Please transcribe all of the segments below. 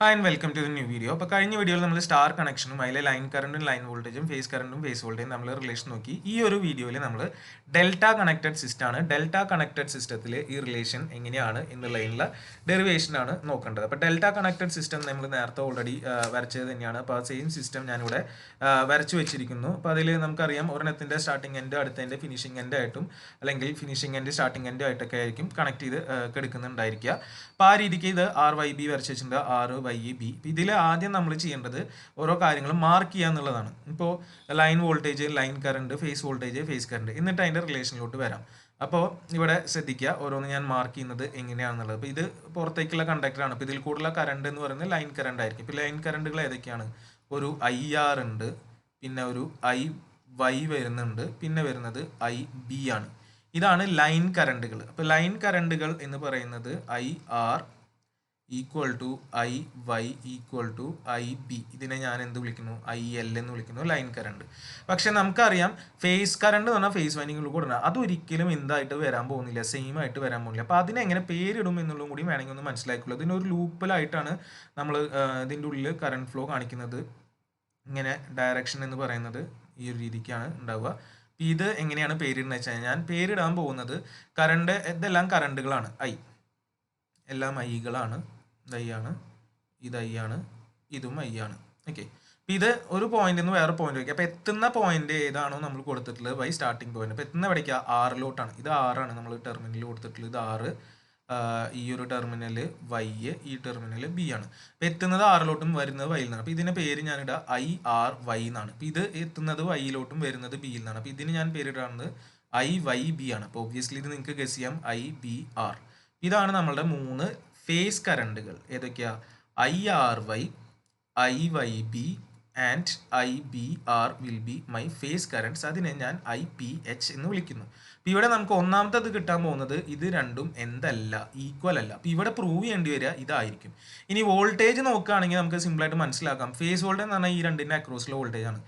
Hi and welcome to the new video. അപ്പോൾ കഴിഞ്ഞ വീഡിയോയിൽ നമ്മൾ സ്റ്റാർ കണക്ഷനും അതിലെ ലൈൻ കറണ്ടും ലൈൻ വോൾട്ടേജും ഫേസ് വോൾട്ടേജും നമ്മൾ റിലേഷൻ നോക്കി. ഈ ഒരു വീഡിയോയിൽ നമ്മൾ ഡെൽറ്റ കണക്റ്റഡ് സിസ്റ്റം ആണ്. ഡെൽറ്റ കണക്റ്റഡ് സിസ്റ്റത്തിൽ ഈ റിലേഷൻ എങ്ങനെയാണ് എന്നുള്ളതിനുള്ള ഡെറിവേഷൻ ആണ് നോക്കേണ്ടത്. അപ്പോൾ ഡെൽറ്റ കണക്റ്റഡ് സിസ്റ്റം നമ്മൾ നേരത്തെ ഓൾറെഡി വരച്ചത് തന്നെയാണ്. അപ്പോൾ ആ സെയിം സിസ്റ്റം ഞാനിവിടെ വരച്ചു വെച്ചിരിക്കുന്നു. അപ്പോൾ അതിൽ നമുക്കറിയാം ഒരെണ്ണത്തിൻ്റെ സ്റ്റാർട്ടിംഗ് എൻഡ് അടുത്തതിൻ്റെ ഫിനിഷിംഗ് എൻഡ് ആയിട്ടും അല്ലെങ്കിൽ ഫിനിഷിംഗ് എൻഡ് സ്റ്റാർട്ടിംഗ് എൻഡ് ആയിട്ടൊക്കെ ആയിരിക്കും കണക്ട് ചെയ്ത് എടുക്കുന്നുണ്ടായിരിക്കുക. അപ്പോൾ ആ രീതിക്ക് ഇത് RYB വരച്ച് വെച്ചിട്ടുണ്ട്, RYB. ഇതിൽ ആദ്യം നമ്മൾ ചെയ്യേണ്ടത് ഓരോ കാര്യങ്ങളും മാർക്ക് ചെയ്യുക എന്നുള്ളതാണ്. ഇപ്പോൾ line voltage, line current, phase voltage, phase current, എന്നിട്ട് അതിൻ്റെ റിലേഷനിലോട്ട് വരാം. അപ്പോൾ ഇവിടെ ശ്രദ്ധിക്കുക, ഓരോന്ന് ഞാൻ മാർക്ക് ചെയ്യുന്നത് എങ്ങനെയാണെന്നുള്ളത്. അപ്പോൾ ഇത് പുറത്തേക്കുള്ള കണ്ടക്ടറാണ്. അപ്പോൾ ഇതിൽ കൂടുതൽ കറണ്ട് എന്ന് പറയുന്നത് ലൈൻ കറണ്ട് ആയിരിക്കും. ഇപ്പോൾ ലൈൻ കറണ്ടുകൾ ഏതൊക്കെയാണ്? ഒരു IR ഉണ്ട്, പിന്നെ ഒരു IY വരുന്നുണ്ട്, പിന്നെ വരുന്നത് IB ആണ്. ഇതാണ് ലൈൻ കറണ്ടുകൾ. അപ്പോൾ ലൈൻ കറണ്ടുകൾ എന്ന് പറയുന്നത് IR equal to IY equal to IB. ഇതിനെ ഞാൻ എന്ത് വിളിക്കുന്നു? IL എന്ന് വിളിക്കുന്നു, ലൈൻ കറണ്ട്. പക്ഷെ നമുക്കറിയാം ഫേസ് കറണ്ട് എന്ന് പറഞ്ഞാൽ ഫേസ് വൈൻഡിങ്ങിൽ കൂടെ അതൊരിക്കലും എന്തായിട്ട് വരാൻ പോകുന്നില്ല, സെയിം ആയിട്ട് വരാൻ പോകുന്നില്ല. അപ്പോൾ അതിനെങ്ങനെ പേരിടും എന്നുള്ളതും കൂടി വേണമെങ്കിൽ ഒന്ന് മനസ്സിലാക്കുള്ളൂ. ഇതിനൊരു ലൂപ്പിലായിട്ടാണ് നമ്മൾ ഇതിൻ്റെ ഉള്ളിൽ കറണ്ട് ഫ്ലോ കാണിക്കുന്നത്. ഇങ്ങനെ ഡയറക്ഷൻ എന്ന് പറയുന്നത് ഈ ഒരു രീതിക്കാണ് ഉണ്ടാവുക. ഇത് എങ്ങനെയാണ് പേരിടുന്നത് വെച്ചാൽ, ഞാൻ പേരിടാൻ പോകുന്നത് കറണ്ട്, ഇതെല്ലാം കറണ്ടുകളാണ്. എല്ലാം ഐകളാണ്. I ആണ്, ഇത് I ആണ്, ഇതും I ആണ്. ഓക്കെ. അപ്പോൾ ഇത് ഒരു പോയിന്റ് നിന്ന് വേറെ പോയിന്റ് വയ്ക്കുക. അപ്പോൾ എത്തുന്ന പോയിന്റ് ഏതാണോ നമ്മൾ കൊടുത്തിട്ടുള്ളത് ബൈ സ്റ്റാർട്ടിംഗ് പോയിന്റ്. അപ്പോൾ എത്തുന്ന എവിടേക്കാ? ആറിലോട്ടാണ്. ഇത് ആറാണ് നമ്മൾ ടെർമിനൽ കൊടുത്തിട്ടുള്ളത്. ഇത് 6, ഈ ഒരു ടെർമിനൽ Y, ഈ ടെർമിനൽ B ആണ്. അപ്പോൾ എത്തുന്നത് ആറിലോട്ടും വരുന്നത് Y യിൽ നിന്നാണ്. അപ്പോൾ ഇതിൻ്റെ പേര് ഞാനിടുക IRY എന്നാണ്. അപ്പോൾ ഇത് എത്തുന്നത് Y യിലോട്ടും വരുന്നത് B യിൽ നിന്നാണ്. അപ്പോൾ ഇതിന് ഞാൻ പേരിടുന്നത് IYB ആണ്. അപ്പോൾ ഒബ്വിയസ്ലി ഇത് നിങ്ങൾക്ക് ഗസ് ചെയ്യാം, IBR. ഇതാണ് നമ്മളുടെ 3 ഫേസ് കറണ്ടുകൾ. ഏതൊക്കെയാ? IRY, IYB and IBR will be my phase currents. അതിനെ ഞാൻ IPH എന്ന് വിളിക്കുന്നു. അപ്പോൾ ഇവിടെ നമുക്ക് ഒന്നാമത്തത് കിട്ടാൻ പോകുന്നത് ഇത് രണ്ടും എന്തല്ല, ഈക്വൽ അല്ല. അപ്പോൾ ഇവിടെ പ്രൂവ് ചെയ്യേണ്ടി വരിക ഇതായിരിക്കും. ഇനി വോൾട്ടേജ് നോക്കുകയാണെങ്കിൽ നമുക്ക് സിമ്പിളായിട്ട് മനസ്സിലാക്കാം. ഫേസ് വോൾട്ടേജ് എന്ന് പറഞ്ഞാൽ ഈ രണ്ടിൻ്റെ അക്രോസിലെ വോൾട്ടേജ് ആണ്.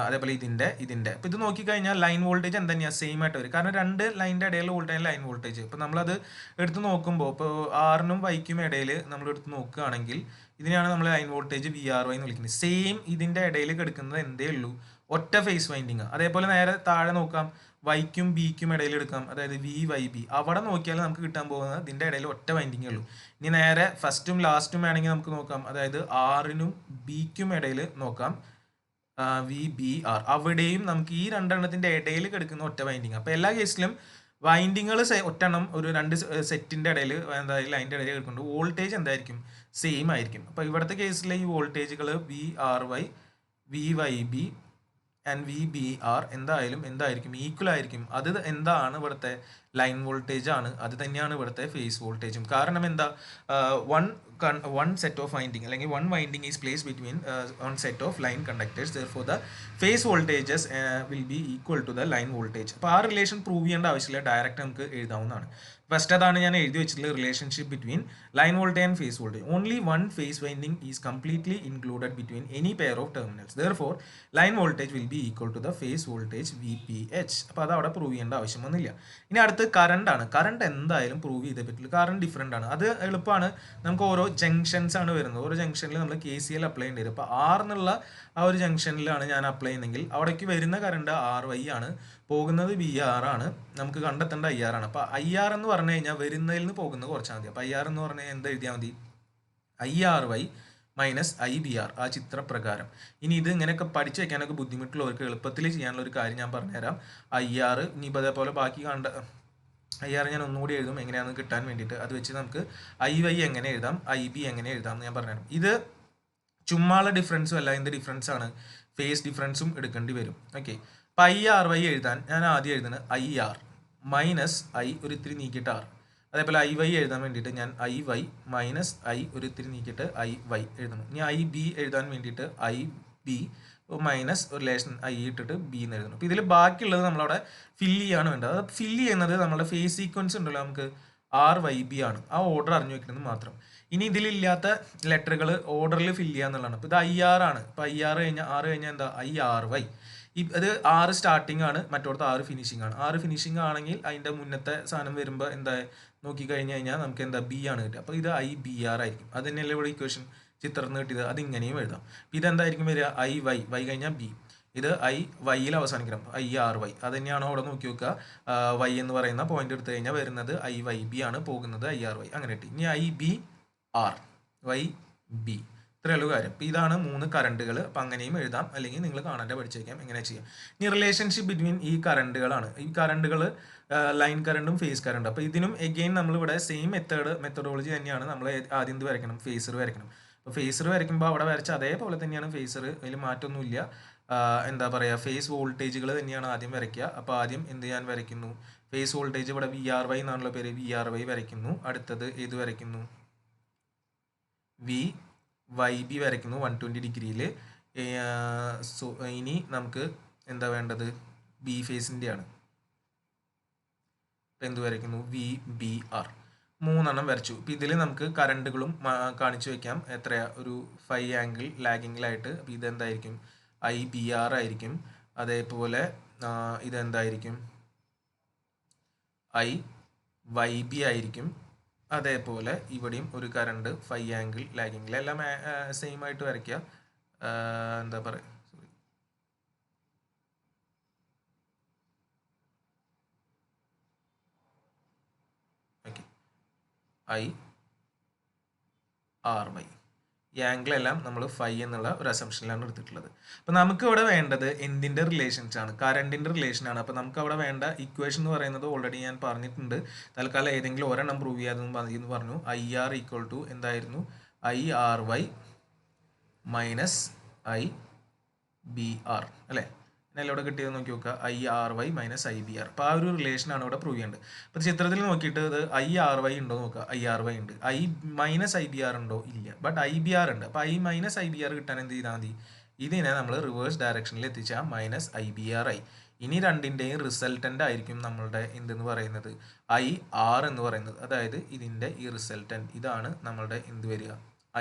അതേപോലെ ഇതിൻ്റെ. അപ്പോൾ ഇത് നോക്കിക്കഴിഞ്ഞാൽ ലൈൻ വോൾട്ടേജ് എന്താ തന്നെയാണ്, സെയിം ആയിട്ട് വരും. കാരണം രണ്ട് ലൈനിൻ്റെ ഇടയിൽ വോൾട്ടേജ് ലൈൻ വോൾട്ടേജ്. ഇപ്പോൾ നമ്മളത് എടുത്ത് നോക്കുമ്പോൾ ഇപ്പോൾ R-നും Y-ക്കും ഇടയിൽ നമ്മൾ എടുത്ത് നോക്കുകയാണെങ്കിൽ ഇതിനെയാണ് നമ്മൾ ലൈൻ വോൾട്ടേജ് VRY എന്ന് വിളിക്കുന്നത്. സെയിം ഇതിൻ്റെ ഇടയിൽ കിടക്കുന്നത് എന്തേ ഉള്ളൂ, ഒറ്റ ഫേസ് വൈൻഡിങ്. അതേപോലെ നേരെ താഴെ നോക്കാം, Y-ക്കും B-ക്കും ഇടയിൽ എടുക്കാം, അതായത് VYB. അവിടെ നോക്കിയാൽ നമുക്ക് കിട്ടാൻ പോകുന്നത് ഇതിൻ്റെ ഇടയിൽ ഒറ്റ വൈൻഡിങ്ങേ ഉള്ളൂ. ഇനി നേരെ ഫസ്റ്റും ലാസ്റ്റും വേണമെങ്കിൽ നമുക്ക് നോക്കാം, അതായത് R-നും B-ക്കും ഇടയിൽ നോക്കാം, VBR. അവിടെയും നമുക്ക് ഈ രണ്ടെണ്ണത്തിൻ്റെ ഇടയിൽ കിടക്കുന്ന ഒറ്റ വൈൻഡിങ്. അപ്പോൾ എല്ലാ കേസിലും വൈൻഡിങ്ങുകൾ ഒറ്റെണ്ണം ഒരു രണ്ട് സെറ്റിൻ്റെ ഇടയിൽ എന്തായാലും ലൈൻ്റെ ഇടയിൽ കിടക്കുന്നുണ്ട്. വോൾട്ടേജ് എന്തായിരിക്കും? സെയിം ആയിരിക്കും. അപ്പോൾ ഇവിടുത്തെ കേസിലെ ഈ വോൾട്ടേജുകൾ VRY, VYB ആൻഡ് VBR എന്തായിരിക്കും? ഈക്വൽ ആയിരിക്കും. അത് എന്താണ്? ഇവിടുത്തെ ലൈൻ വോൾട്ടേജ് ആണ്. അത് തന്നെയാണ് ഇവിടുത്തെ ഫേസ് വോൾട്ടേജും. കാരണം എന്താ? one set of winding അല്ലെങ്കിൽ one winding is placed between one set of line conductors. Therefore the phase voltages will be equal to the line voltage. അപ്പോൾ ആ റിലേഷൻ പ്രൂവ് ചെയ്യേണ്ട ആവശ്യമില്ല, ഡയറക്റ്റ് നമുക്ക് എഴുതാവുന്നതാണ്. ഫസ്റ്റ് അതാണ് ഞാൻ എഴുതി വെച്ചിട്ടുള്ള relationship between line voltage and phase voltage. Only one phase winding is completely included between any pair of terminals. Therefore line voltage will be equal to the phase voltage VPH. അപ്പോൾ അത് അവിടെ prove ചെയ്യേണ്ട ആവശ്യമൊന്നുമില്ല. ഇനി അടുത്ത് current ആണ്. Current എന്തായാലും prove ചെയ്തേ പറ്റില്ല. കറണ്ട് ഡിഫറെൻ്റ് ആണ്. അത് എളുപ്പമാണ്. നമുക്ക് ഓരോ ജംഗ്ഷൻസ് ആണ് വരുന്നത്. ഓരോ ജംഗ്ഷനിൽ നമ്മൾ KCL അപ്ലൈ ചെയ്യേണ്ടി വരും. അപ്പോൾ R എന്നുള്ള ആ ഒരു ജംഗ്ഷനിലാണ് ഞാൻ അപ്ലൈ ചെയ്യുന്നതെങ്കിൽ അവിടേക്ക് വരുന്ന കറണ്ട് RY ആണ്, പോകുന്നത് VR ആണ്, നമുക്ക് കണ്ടെത്തേണ്ട IR ആണ്. അപ്പോൾ IR എന്ന് പറഞ്ഞു കഴിഞ്ഞാൽ വരുന്നതിൽ നിന്ന് പോകുന്നത് കുറച്ചാൽ മതി. അപ്പോൾ IR എന്ന് പറഞ്ഞാൽ എന്ത് എഴുതിയാൽ മതി? IRY മൈനസ് IBR, ആ ചിത്രപ്രകാരം. ഇനി ഇത് ഇങ്ങനെയൊക്കെ പഠിച്ചു വെക്കാനൊക്കെ ബുദ്ധിമുട്ടുള്ളവർക്ക് എളുപ്പത്തിൽ ചെയ്യാനുള്ള ഒരു കാര്യം ഞാൻ പറഞ്ഞുതരാം. IR ഇനിയിപ്പോൾ അതേപോലെ ബാക്കി IR ഞാൻ ഒന്നുകൂടി എഴുതും എങ്ങനെയാണെന്ന് കിട്ടാൻ വേണ്ടിയിട്ട്. അത് വെച്ച് നമുക്ക് IY എങ്ങനെ എഴുതാം, IB എങ്ങനെ എഴുതാം എന്ന് ഞാൻ പറഞ്ഞുതരാം. ഇത് ചുമ്മാള്ള ഡിഫറൻസും അല്ല, എന്ത് ഡിഫറൻസ് ആണ്? ഫേസ് ഡിഫറൻസും എടുക്കേണ്ടി വരും. ഓക്കെ. അപ്പോൾ IRY എഴുതാൻ ഞാൻ ആദ്യം എഴുതുന്നത് IR മൈനസ് I ഒരു ഇത്തിരി നീക്കിയിട്ട് R. അതേപോലെ IY എഴുതാൻ വേണ്ടിയിട്ട് ഞാൻ IY മൈനസ് I ഒരു ഇത്തിരി നീക്കിയിട്ട് IY എഴുതണം. ഇനി IB എഴുതാൻ വേണ്ടിയിട്ട് IB മൈനസ് ഒരു ലേഷൻ I ഇട്ടിട്ട് B എന്ന് എഴുതണം. അപ്പോൾ ഇതിൽ ബാക്കിയുള്ളത് നമ്മളവിടെ ഫില്ല് ചെയ്യാണ് വേണ്ടത്. അത് ഫില്ല് ചെയ്യുന്നത് നമ്മുടെ ഫേസ് സീക്വൻസ് ഉണ്ടല്ലോ, നമുക്ക് RYB ആണ്. ആ ഓർഡർ അറിഞ്ഞു വെക്കുന്നത് മാത്രം. ഇനി ഇതിലില്ലാത്ത ലെറ്ററുകൾ ഓർഡറിൽ ഫില്ല് ചെയ്യുക എന്നുള്ളതാണ്. ഇപ്പോൾ ഇത് IR ആണ്. ഇപ്പോൾ IR കഴിഞ്ഞാൽ R കഴിഞ്ഞാൽ എന്താ? IRY. അത് 6 സ്റ്റാർട്ടിംഗ് ആണ്, മറ്റോടത്ത് 6 ഫിനിഷിംഗ് ആണ്. 6 ഫിനിഷിംഗ് ആണെങ്കിൽ അതിൻ്റെ മുന്നത്തെ സാധനം വരുമ്പോൾ എന്താ? നോക്കിക്കഴിഞ്ഞ് കഴിഞ്ഞാൽ നമുക്ക് എന്താ ബി ആണ് കിട്ടുക. അപ്പോൾ ഇത് IBR ആയിരിക്കും. അത് തന്നെയല്ലേ ഇവിടെ ഇക്വേഷൻ ചിത്രത്തിൽ കിട്ടിയത്. അത് ഇങ്ങനെയും എഴുതാം. ഇതെന്തായിരിക്കും വരിക IY, വൈ കഴിഞ്ഞാൽ ബി. ഇത് IYയിൽ അവസാനിക്കണം, IRY. അത് തന്നെയാണോ അവിടെ നോക്കി നോക്കുക. Y എന്ന് പറയുന്ന പോയിന്റ് എടുത്തു കഴിഞ്ഞാൽ വരുന്നത് IYB ആണ്, പോകുന്നത് IRY. അങ്ങനെ കിട്ടി. ഇനി IBR, YB, ഇത്രയേ ഉള്ളൂ കാര്യം. അപ്പോൾ ഇതാണ് 3 കറണ്ടുകൾ. അപ്പം അങ്ങനെയും എഴുതാം, അല്ലെങ്കിൽ നിങ്ങൾ കാണാതെ പഠിച്ചു വയ്ക്കാം എങ്ങനെ ചെയ്യാം. ഇനി റിലേഷൻഷിപ്പ് ബിറ്റ്വീൻ ഈ കറണ്ടുകളാണ്. ഈ കറണ്ടുകൾ ലൈൻ കറണ്ടും ഫേസ് കറണ്ടും. അപ്പോൾ ഇതിനും എഗെയിൻ നമ്മളിവിടെ സെയിം മെത്തഡോളജി തന്നെയാണ്. നമ്മൾ ആദ്യം എന്ത് വരയ്ക്കണം, ഫേസർ വരയ്ക്കണം. അപ്പോൾ ഫേസർ വരയ്ക്കുമ്പോൾ അവിടെ വരച്ച അതേപോലെ തന്നെയാണ് ഫേസർ, അതിൽ മാറ്റമൊന്നുമില്ല. എന്താ പറയുക, ഫേസ് വോൾട്ടേജുകൾ തന്നെയാണ് ആദ്യം വരയ്ക്കുക. അപ്പോൾ ആദ്യം എന്ത് ഞാൻ വരയ്ക്കുന്നു, ഫേസ് വോൾട്ടേജ് ഇവിടെ VRY എന്നാണല്ലോ പേര്, VRY വരയ്ക്കുന്നു. അടുത്തത് ഏത് വരയ്ക്കുന്നു, VYB വരയ്ക്കുന്നു 120 ഡിഗ്രിയിൽ. സോ ഇനി നമുക്ക് എന്താ വേണ്ടത്, ബി ഫേസിൻ്റെ ആണ്. എന്ത് വരയ്ക്കുന്നു, VBR. 3 എണ്ണം വരച്ചു. ഇപ്പം ഇതിൽ നമുക്ക് കറണ്ടുകളും കാണിച്ചു വയ്ക്കാം. എത്രയാ, ഒരു 5 ആംഗിൾ ലാഗിങ്ങിലായിട്ട്. അപ്പോൾ ഇതെന്തായിരിക്കും, IBR ആയിരിക്കും. അതേപോലെ ഇതെന്തായിരിക്കും, IYB ആയിരിക്കും. അതേപോലെ ഇവിടെയും ഒരു കറണ്ട് 5 ആംഗിൾ ലാഗിങ്ങിൽ. എല്ലാം സെയിം ആയിട്ട് വരയ്ക്കുക. എന്താ പറയുക, IRY. ഈ ആംഗിൾ എല്ലാം നമ്മൾ 5 എന്നുള്ള ഒരു അസംഷനിലാണ് എടുത്തിട്ടുള്ളത്. അപ്പോൾ നമുക്ക് ഇവിടെ വേണ്ടത് എന്തിൻ്റെ റിലേഷൻസ് ആണ്, കറണ്ടിൻ്റെ റിലേഷനാണ്. അപ്പോൾ നമുക്ക് അവിടെ വേണ്ട ഇക്വേഷൻ എന്ന് പറയുന്നത് ഓൾറെഡി ഞാൻ പറഞ്ഞിട്ടുണ്ട്. തൽക്കാലം ഏതെങ്കിലും ഒരെണ്ണം പ്രൂവ് ചെയ്യാതെന്ന് പറഞ്ഞു. IR ഈക്വൽ ടു എന്തായിരുന്നു, IRY മൈനസ് IBR അല്ലേ. എന്നല്ല ഇവിടെ കിട്ടിയത് നോക്കി നോക്കുക, IRY മൈനസ് IBR. അപ്പോൾ ആ ഒരു റിലേഷനാണ് ഇവിടെ പ്രൂവ് ചെയ്യേണ്ടത്. അപ്പോൾ ചിത്രത്തിൽ നോക്കിയിട്ട് ഇത് IRY ഉണ്ടോ നോക്കുക, IRY ഉണ്ട്. മൈനസ് IBR ഉണ്ടോ, ഇല്ല. ബട്ട് IBR ഉണ്ട്. അപ്പോൾ മൈനസ് IBR കിട്ടാൻ എന്ത് ചെയ്താൽ മതി, ഇതിനെ നമ്മൾ റിവേഴ്സ് ഡയറക്ഷനിൽ എത്തിച്ചാൽ മൈനസ് IBR ആയി. ഇനി രണ്ടിൻ്റെയും റിസൾട്ടൻ്റ് ആയിരിക്കും നമ്മളുടെ എന്തെന്ന് പറയുന്നത്, IR എന്ന് പറയുന്നത്. അതായത് ഇതിൻ്റെ ഈ റിസൾട്ടൻ്റ് ഇതാണ് നമ്മളുടെ എന്ത് വരിക,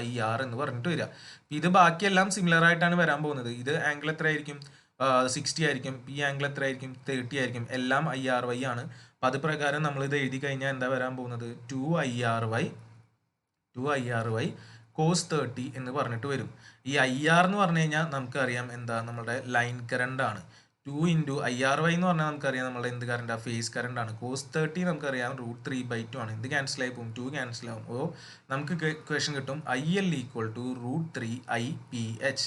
IR എന്ന് പറഞ്ഞിട്ട് വരിക. ഇത് ബാക്കിയെല്ലാം സിമിലർ ആയിട്ടാണ് വരാൻ പോകുന്നത്. ഇത് ആംഗിൾ എത്രയായിരിക്കും, 60 ആയിരിക്കും. ഈ ആംഗിൾ എത്ര ആയിരിക്കും, 30 ആയിരിക്കും. എല്ലാം IRY ആണ്. അപ്പം അത് പ്രകാരം നമ്മൾ ഇത് എഴുതി കഴിഞ്ഞാൽ എന്താ വരാൻ പോകുന്നത്, 2IRY cos 30 എന്ന് പറഞ്ഞിട്ട് വരും. ഈ IR എന്ന് പറഞ്ഞു കഴിഞ്ഞാൽ നമുക്കറിയാം എന്താ, നമ്മുടെ ലൈൻ കറണ്ട് ആണ്. 2 into IRY എന്ന് പറഞ്ഞാൽ നമുക്കറിയാം നമ്മുടെ എന്ത് കറണ്ടാണ്, ഫേസ് കറണ്ട് ആണ്. cos 30 നമുക്കറിയാം √3/2 ആണ്. ഇത് ക്യാൻസൽ ആയി പോകും, 2 ക്യാൻസൽ ആവും. അപ്പോൾ നമുക്ക് ക്വസ്റ്റ്യൻ കിട്ടും IL ഈക്വൽ ടു √3IPH.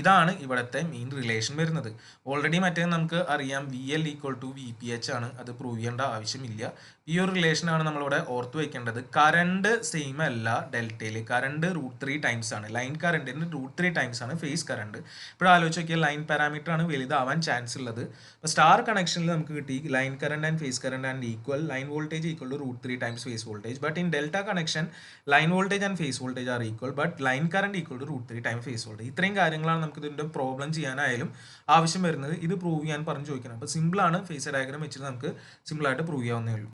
ഇതാണ് ഇവിടുത്തെ മെയിൻ റിലേഷൻ വരുന്നത്. ഓൾറെഡി മറ്റേ നമുക്ക് അറിയാം VL ഈക്വൽ ടു VPH ആണ്. അത് പ്രൂവ് ചെയ്യേണ്ട ആവശ്യമില്ല. ഈ ഒരു റിലേഷനാണ് നമ്മളിവിടെ ഓർത്ത് വയ്ക്കേണ്ടത്. കറണ്ട് സെയിം അല്ല ഡെൽറ്റയിൽ, കറണ്ട് √3 ടൈംസ് ആണ്. ലൈൻ കറണ്ടിന് √3 ടൈംസ് ആണ് ഫേസ് കറണ്ട്. ഇപ്പോൾ ആലോചിച്ച് നോക്കിയാൽ ലൈൻ പാരാമീറ്റർ ആണ് വലുതാവാൻ ചാൻസ് ഉള്ളത്. അപ്പോൾ സ്റ്റാർ കണക്ഷനിൽ നമുക്ക് കിട്ടി line current and phase current and equal, line voltage equal to √3 times phase voltage. But in delta connection line voltage and phase voltage are equal, but line current equal to √3 times phase voltage. ഇത്രയും കാര്യങ്ങളാണ് നമുക്ക് ഇതിൻ്റെ problem ചെയ്യാനായാലും ആവശ്യം വരുന്നത്. ഇത് prove ചെയ്യാൻ പറഞ്ഞു ചോദിക്കണം. അപ്പോൾ സിമ്പിളാണ്, ഫേസ് ഡയഗ്രാം വെച്ചിട്ട് നമുക്ക് സിമ്പിളായിട്ട് പ്രൂവ് ചെയ്യാവുന്നേ ഉള്ളൂ.